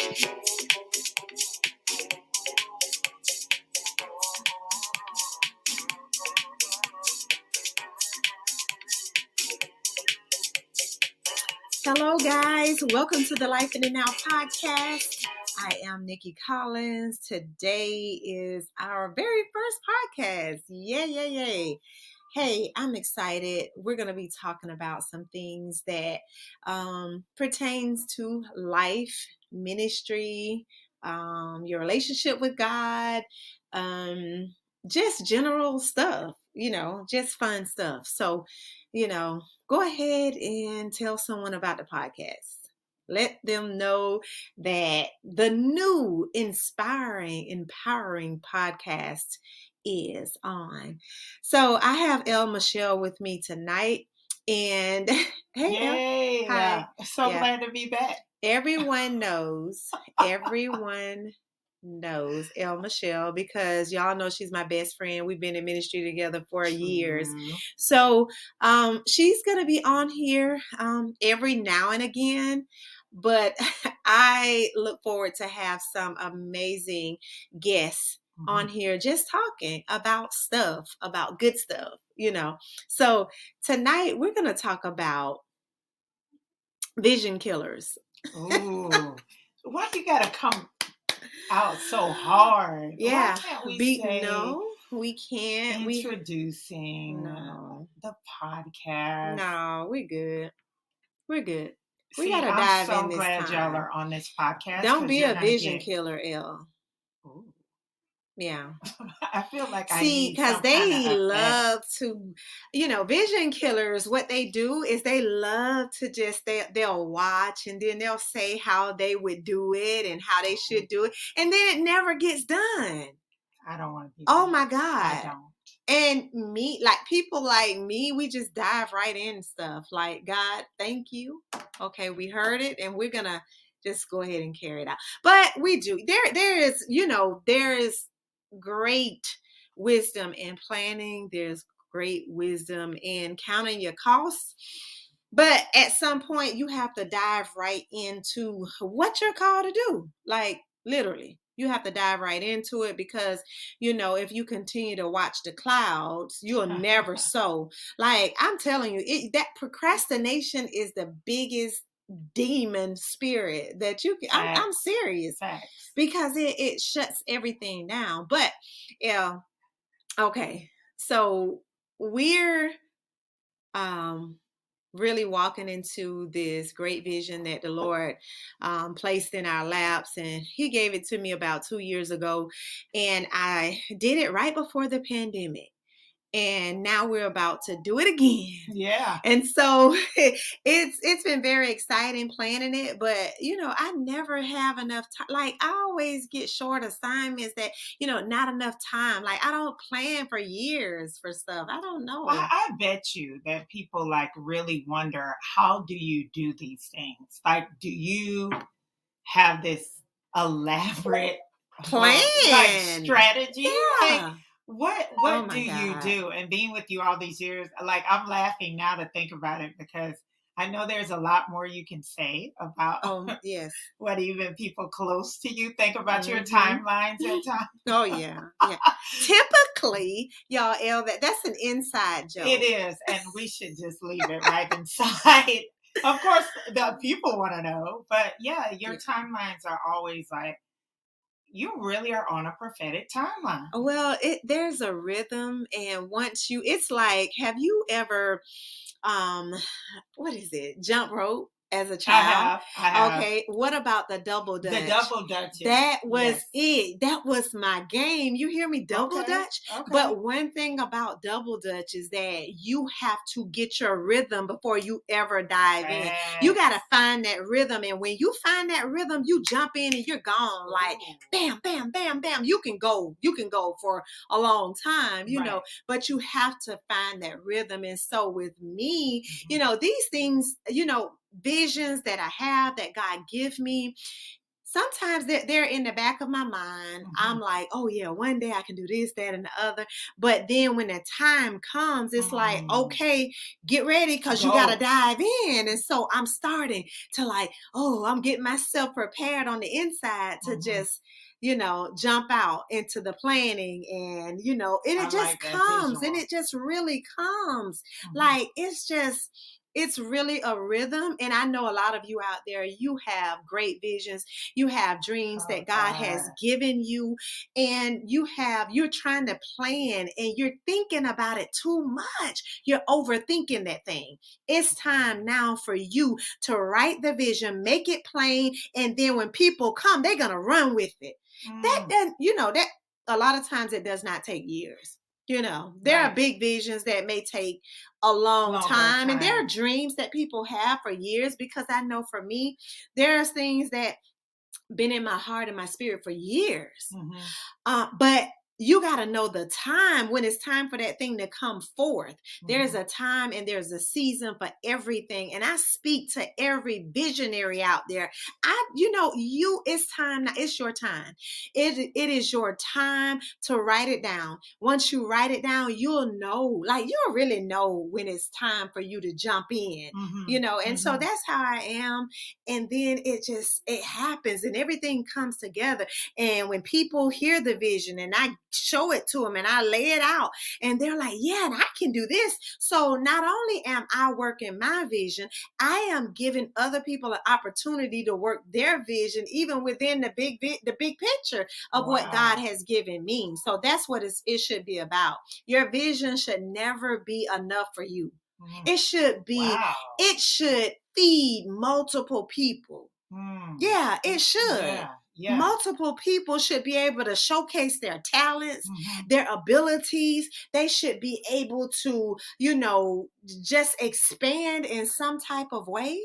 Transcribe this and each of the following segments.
Hello, guys. Welcome to the Life in the Now podcast. I am Nicky Collins. Today is our very first podcast. Yay. Hey, I'm excited. We're going to be talking about some things that pertains to life, ministry, your relationship with God, just general stuff, just fun stuff. So, go ahead and tell someone about the podcast. Let them know that the new inspiring, empowering podcast is on. So I have L.Michelle with me tonight. And hey, Yay! Hi. So glad to be back. Everyone knows L.Michelle because y'all know she's my best friend. We've been in ministry together for years. So she's going to be on here every now and again. But I look forward to have some amazing guests on here just talking about stuff, about good stuff, So tonight we're going to talk about vision killers. Ooh, why you gotta come out so hard? Yeah, why can't we say no, we can't. Introducing the podcast. No, we're good. We're good. We See, gotta I'm dive so in this glad time. y'all are on this podcast. Don't be a vision killer, L. Ooh. Yeah. I feel like because they love to, vision killers, what they do is they love to just, they'll watch and then they'll say how they would do it and how they should do it. And then it never gets done. I don't want to be. Oh my God. I don't. And me, like people like me, we just dive right in stuff. Like, God, thank you. Okay, we heard it and we're going to just go ahead and carry it out. But we do. There is great wisdom in planning. There's great wisdom in counting your costs. But at some point, you have to dive right into what you're called to do. Like, literally. You have to dive right into it because, if you continue to watch the clouds, you'll never sow. Like, I'm telling you, that procrastination is the biggest demon spirit that you can. I'm serious. Facts. Because it shuts everything down. But, yeah, okay. So we're really walking into this great vision that the Lord placed in our laps. And he gave it to me about 2 years ago. And I did it right before the pandemic. And now we're about to do it again. Yeah. And so it's been very exciting planning it. But, I never have enough time. Like, I always get short assignments that, not enough time. Like, I don't plan for years for stuff. I don't know. Well, I bet you that people really wonder, how do you do these things? Like, do you have this elaborate plan, strategy? Yeah. What do you do? And being with you all these years, I'm laughing now to think about it because I know there's a lot more you can say about yes. what even people close to you think about your timelines at times. Oh, yeah. Typically, y'all, that's an inside joke. It is, and we should just leave it right inside. Of course, the people want to know, but yeah, your timelines are always you really are on a prophetic timeline. Well, there's a rhythm, and once it's like, have you ever, what is it, jump rope as a child? I have. Okay, what about the double dutch? The double dutch. That was it. That was my game. You hear me? Double dutch? Okay. But one thing about double dutch is that you have to get your rhythm before you ever dive in. You got to find that rhythm. And when you find that rhythm, you jump in and you're gone. Like, bam, bam, bam, bam. You can go for a long time, know, but you have to find that rhythm. And so with me, these things, visions that I have that God give me, sometimes they're in the back of my mind. I'm like, oh yeah, one day I can do this, that, and the other. But then when the time comes, it's like, okay, get ready because you got to dive in. And so I'm starting to like, oh, I'm getting myself prepared on the inside to just, jump out into the planning, and, it just like comes, and visual. it just really comes. Like, it's really a rhythm. And I know a lot of you out there, you have great visions, you have dreams that God has given you, and you're trying to plan and you're thinking about it too much. You're overthinking that thing. It's time now for you to write the vision, make it plain, and then when people come, they're going to run with it. That that a lot of times it does not take years. There are big visions that may take a long time. And there are dreams that people have for years, because I know for me, there's things that been in my heart and my spirit for years. But you got to know the time when it's time for that thing to come forth. There's a time and there's a season for everything. And I speak to every visionary out there. It's time now. It's your time. It is your time to write it down. Once you write it down, you'll really know when it's time for you to jump in, and so that's how I am. And then it happens and everything comes together. And when people hear the vision and I show it to them and I lay it out, and they're like, yeah, and I can do this. So not only am I working my vision, I am giving other people an opportunity to work their vision, even within the big picture of what God has given me. So that's what it should be about. Your vision should never be enough for you. It should be, it should feed multiple people. Yeah, it should. Yeah. Multiple people should be able to showcase their talents, their abilities. They should be able to, just expand in some type of way.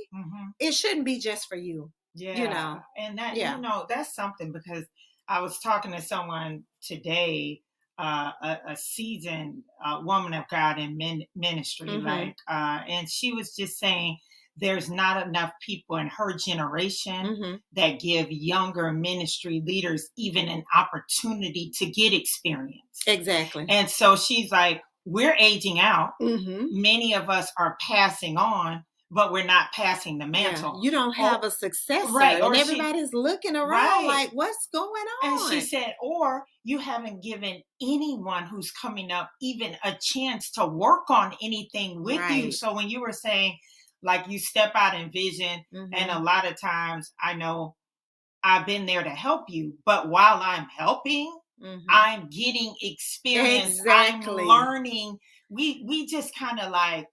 It shouldn't be just for you. Yeah. And that, that's something, because I was talking to someone today, a seasoned woman of God in ministry, and she was just saying, there's not enough people in her generation that give younger ministry leaders even an opportunity to get experience. Exactly. And so she's like, we're aging out. Many of us are passing on, but we're not passing the mantle. Yeah, you don't have a successor, and everybody's looking around like, what's going on? And she said, or you haven't given anyone who's coming up even a chance to work on anything with you. So when you were saying, like, you step out in vision, and a lot of times I know I've been there to help you, but while I'm helping, I'm getting experience. Exactly. I'm learning. We just kind of like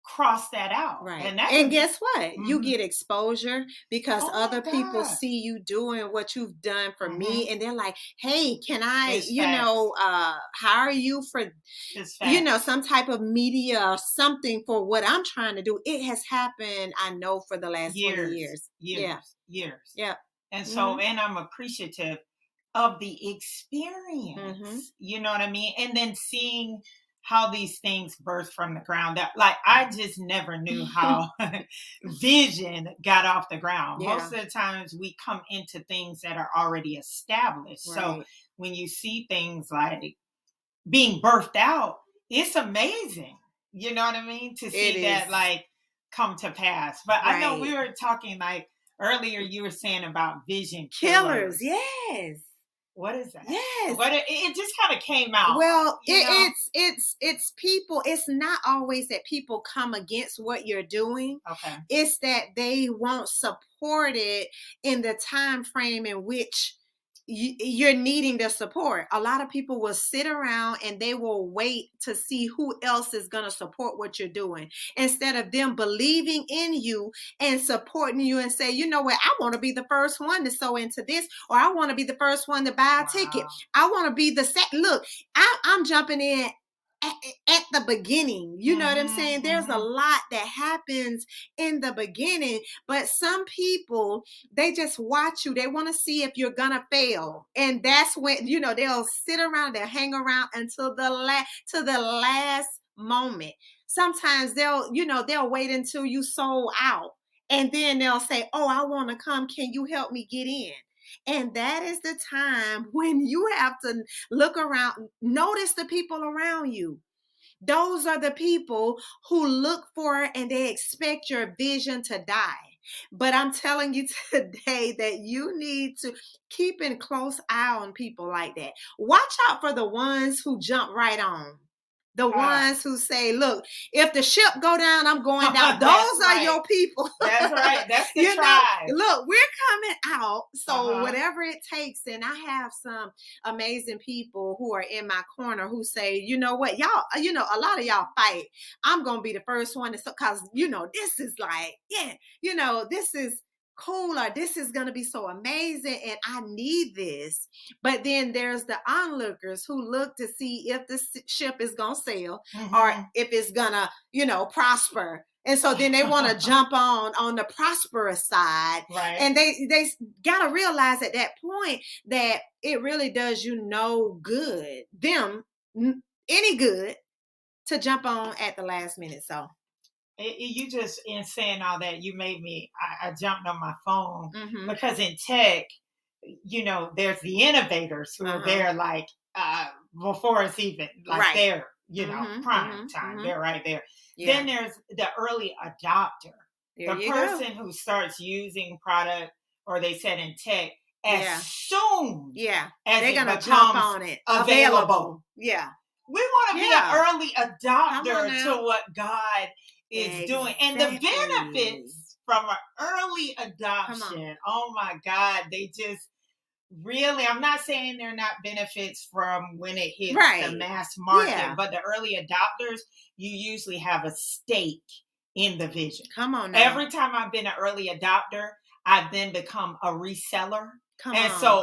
cross that out. And guess what? You get exposure because other people see you doing what you've done for me, and they're like, hey, can I, hire you for, some type of media or something for what I'm trying to do. It has happened, I know, for the last 20 years. Years. Yeah. And so, and I'm appreciative of the experience, you know what I mean? And then seeing how these things birth from the ground up. Like, I just never knew how vision got off the ground. Most of the times we come into things that are already established. So when you see things like being birthed out, it's amazing. You know what I mean? To see that like come to pass. But I know we were talking like earlier, you were saying about vision killers. Yes. What is that? Yes. But it just kind of came out. Well, it's people. It's not always that people come against what you're doing. Okay. It's that they won't support it in the time frame in which you're needing the support. A lot of people will sit around and they will wait to see who else is going to support what you're doing, instead of them believing in you and supporting you and say, you know what, I want to be the first one to sow into this, or I want to be the first one to buy a ticket. I want to be the look, I'm jumping in at the beginning. You know what I'm saying? There's a lot that happens in the beginning, but some people, they just watch you. They want to see if you're gonna fail, and that's when they'll sit around, they'll hang around until the last moment. Sometimes they'll wait until you sold out, and then they'll say, oh, I want to come, can you help me get in? And that is the time when you have to look around, notice the people around you. Those are the people who look for and they expect your vision to die. But I'm telling you today that you need to keep a close eye on people like that. Watch out for the ones who jump right on. The ones who say, look, if the ship go down, I'm going down. Those are your people. That's right. That's the tribe. Look, we're coming out. So whatever it takes. And I have some amazing people who are in my corner who say, you know what, y'all, a lot of y'all fight. I'm going to be the first one to, because, this is like, this is cool, or this is going to be so amazing and I need this. But then there's the onlookers who look to see if the ship is going to sail or if it's going to, prosper. And so then they want to jump on the prosperous side. Right. And they got to realize at that point that it really does good, any good, to jump on at the last minute. So you just, in saying all that, you made me, I jumped on my phone because in tech, there's the innovators who are there like before it's even like they're, prime time. They're right there. Yeah. Then there's the early adopter, the person who starts using product, or they said in tech, as soon as they're going to jump on it, available. Yeah. We want to be an early adopter to what God is doing. And the benefits from an early adoption, oh my God, they just really, I'm not saying they're not benefits from when it hits the mass market, but the early adopters, you usually have a stake in the vision. Come on now. Every time I've been an early adopter, I've then become a reseller.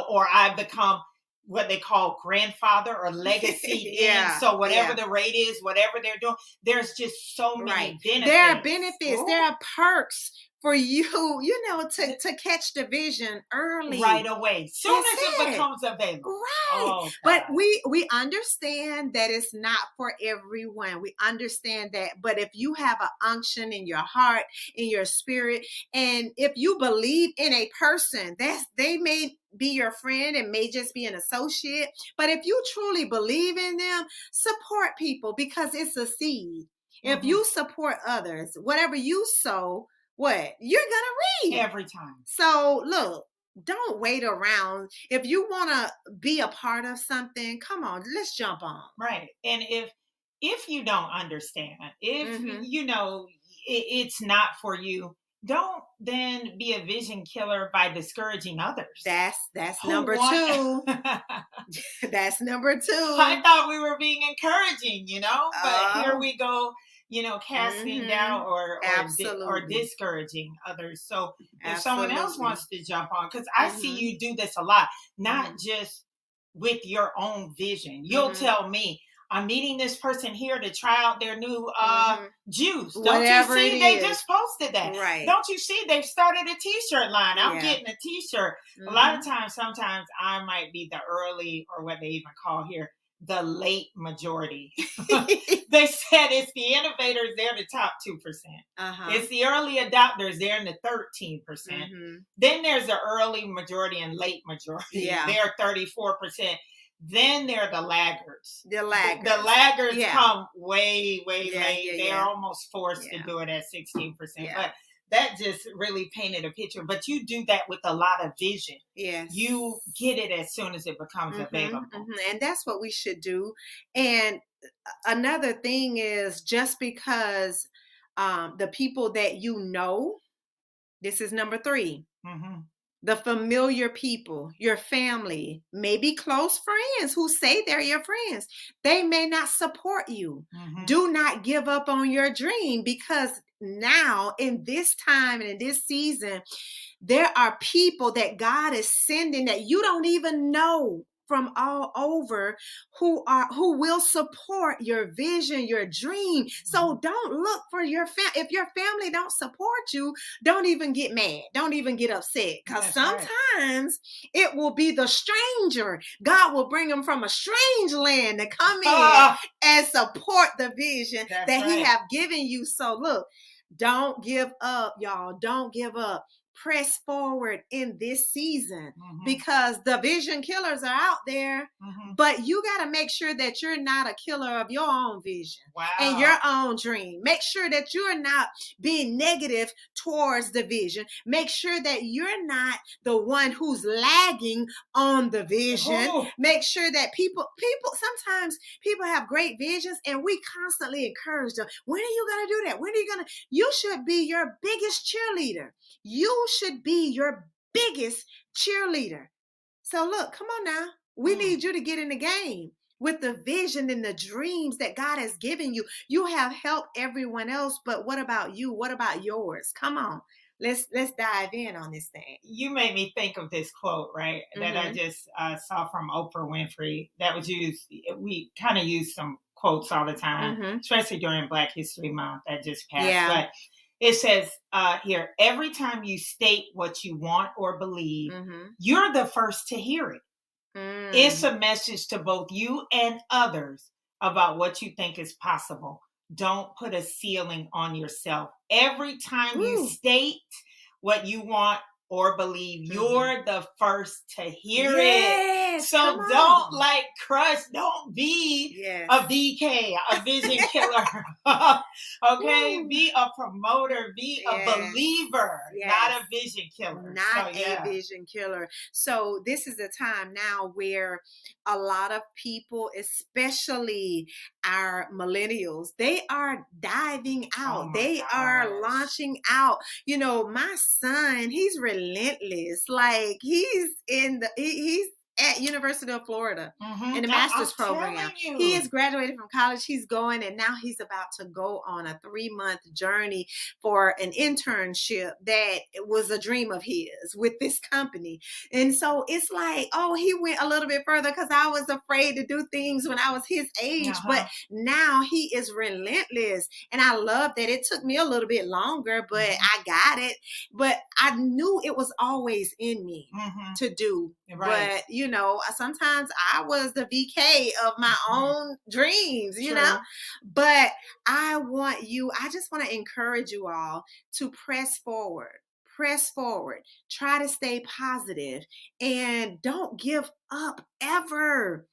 Or I've become what they call grandfather or legacy. So whatever the rate is, whatever they're doing, there's just so many benefits. There are benefits. There are perks for you, to catch the vision early. Right away. Soon as it becomes available. Right. Oh, but we understand that it's not for everyone. We understand that. But if you have an unction in your heart, in your spirit, and if you believe in a person, they may be your friend and may just be an associate. But if you truly believe in them, support people because it's a seed. If you support others, whatever you sow, what you're gonna reap every time. So look, don't wait around. If you want to be a part of something, come on, let's jump on. Right. And if you don't understand, if it's not for you, don't then be a vision killer by discouraging others. That's number two. That's number two. I thought we were being encouraging, but here we go. Casting down or discouraging others. So if someone else wants to jump on, because I see you do this a lot, not just with your own vision. You'll tell me, I'm meeting this person here to try out their new juice. Don't you see? They just posted that. Right. Don't you see? They've started a t-shirt line. I'm getting a t-shirt. A lot of times, sometimes I might be the early, or what they even call here, the late majority. They said it's the innovators, they're the top 2%. It's the early adopters, they're in the 13%. Then there's the early majority and late majority. They're 34%. Then they're the laggards. The laggards come way, way late. They're almost forced to do it at 16%. But that just really painted a picture. But you do that with a lot of vision. Yes. You get it as soon as it becomes available. And that's what we should do. And another thing is, just because the people that this is number 3. The familiar people, your family, maybe close friends who say they're your friends, they may not support you. Do not give up on your dream, because now in this time and in this season, there are people that God is sending that you don't even know from all over who will support your vision, your dream. So don't look for your family. If your family don't support you, don't even get mad. Don't even get upset. Because sometimes it will be the stranger. God will bring them from a strange land to come in and support the vision that he have given you. So look, don't give up, y'all. Don't give up. press forward in this season Mhm. because the vision killers are out there, Mhm. but you got to make sure that you're not a killer of your own vision Wow. and your own dream. Make sure that you're not being negative towards the vision. Make sure that you're not the one who's lagging on the vision. Oh. Make sure that people, sometimes people have great visions and we constantly encourage them. When are you going to do that? When are you going to? You should be your biggest cheerleader. You should be your biggest cheerleader. So look, come on now. We need you to get in the game with the vision and the dreams that God has given you. You have helped everyone else, but what about you? What about yours? Come on. Let's dive in on this thing. You made me think of this quote, right? That I just saw from Oprah Winfrey. That was used. We kind of use some quotes all the time, especially during Black History Month that just passed. Yeah. But it says here, every time you state what you want or believe, you're the first to hear it. It's a message to both you and others about what you think is possible. Don't put a ceiling on yourself. Every time you state what you want or believe, you're the first to hear it. So don't crush, don't be a VK, a vision killer. Okay? Be a promoter, be a believer, not a vision killer. Not a vision killer. So this is a time now where a lot of people, especially our millennials, they are diving out. They are launching out. You know, my son, he's relentless. Like he's at University of Florida in the master's program. He has graduated from college. He's going, and now he's about to go on a 3-month journey for an internship that was a dream of his with this company. And so it's like, oh, he went a little bit further because I was afraid to do things when I was his age. But now he is relentless. And I love that. It took me a little bit longer, but I got it. But I knew it was always in me to do. But, you know, sometimes I was the VK of my own dreams, you know, but I just want to encourage you all to press forward. Try to stay positive and don't give up ever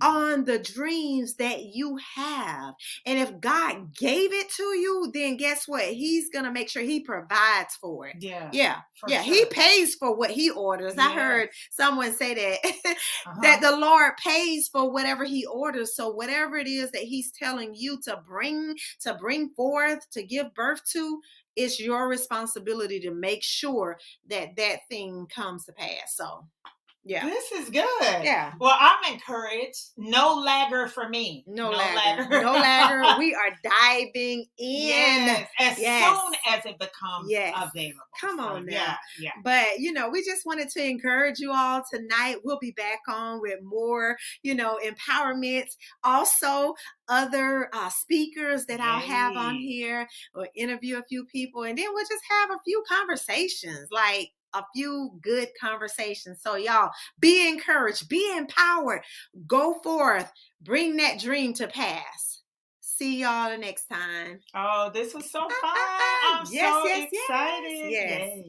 on the dreams that you have. And if God gave it to you, then guess what? He's going to make sure he provides for it. Yeah. Sure. He pays for what he orders. I heard someone say that, that the Lord pays for whatever he orders. So whatever it is that he's telling you to bring forth, to give birth to, it's your responsibility to make sure that that thing comes to pass. So, yeah. This is good. Yeah. Well, I'm encouraged. No lagger for me. No lagger. No lagger. We are diving in. As soon as it becomes available. Come on now. Yeah. But, you know, we just wanted to encourage you all tonight. We'll be back on with more, you know, empowerments. Also, other speakers that I'll have on here or interview a few people. And then we'll just have a few conversations, like a few good conversations. So y'all be encouraged, be empowered, go forth, bring that dream to pass. See y'all the next time. Oh, this was so fun. I'm so excited. Yes.